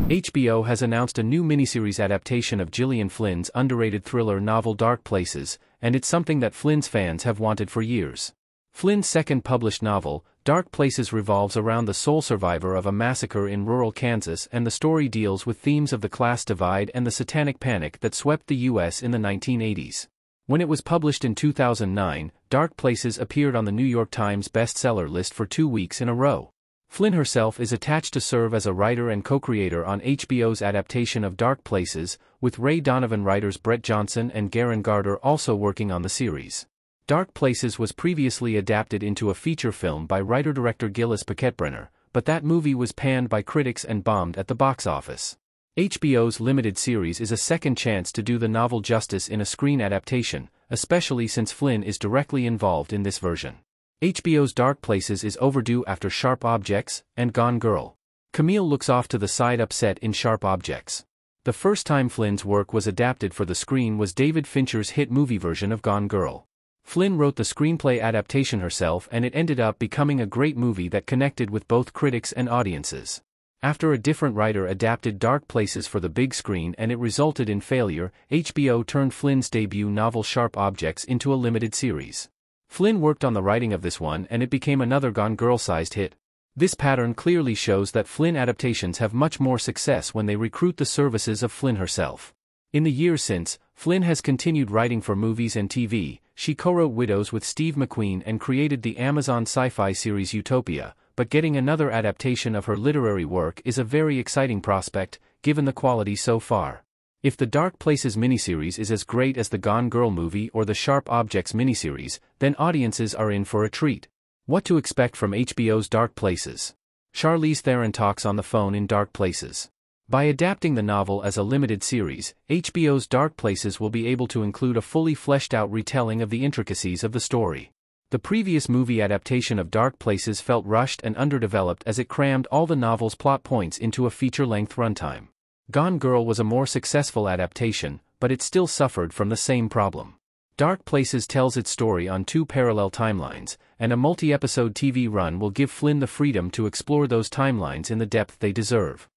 HBO has announced a new miniseries adaptation of Gillian Flynn's underrated thriller novel Dark Places, and it's something that Flynn's fans have wanted for years. Flynn's second published novel, Dark Places, revolves around the sole survivor of a massacre in rural Kansas, and the story deals with themes of the class divide and the satanic panic that swept the U.S. in the 1980s. When it was published in 2009, Dark Places appeared on the New York Times bestseller list for 2 weeks in a row. Flynn herself is attached to serve as a writer and co-creator on HBO's adaptation of Dark Places, with Ray Donovan writers Brett Johnson and Garen Gardner also working on the series. Dark Places was previously adapted into a feature film by writer-director Gillis Paquetbrenner, but that movie was panned by critics and bombed at the box office. HBO's limited series is a second chance to do the novel justice in a screen adaptation, especially since Flynn is directly involved in this version. HBO's Dark Places is overdue after Sharp Objects and Gone Girl. Camille looks off to the side upset in Sharp Objects. The first time Flynn's work was adapted for the screen was David Fincher's hit movie version of Gone Girl. Flynn wrote the screenplay adaptation herself, and it ended up becoming a great movie that connected with both critics and audiences. After a different writer adapted Dark Places for the big screen and it resulted in failure, HBO turned Flynn's debut novel Sharp Objects into a limited series. Flynn worked on the writing of this one and it became another Gone Girl-sized hit. This pattern clearly shows that Flynn adaptations have much more success when they recruit the services of Flynn herself. In the years since, Flynn has continued writing for movies and TV. She co-wrote Widows with Steve McQueen and created the Amazon sci-fi series Utopia, but getting another adaptation of her literary work is a very exciting prospect, given the quality so far. If the Dark Places miniseries is as great as the Gone Girl movie or the Sharp Objects miniseries, then audiences are in for a treat. What to expect from HBO's Dark Places? Charlize Theron talks on the phone in Dark Places. By adapting the novel as a limited series, HBO's Dark Places will be able to include a fully fleshed-out retelling of the intricacies of the story. The previous movie adaptation of Dark Places felt rushed and underdeveloped as it crammed all the novel's plot points into a feature-length runtime. Gone Girl was a more successful adaptation, but it still suffered from the same problem. Dark Places tells its story on 2 parallel timelines, and a multi-episode TV run will give Flynn the freedom to explore those timelines in the depth they deserve.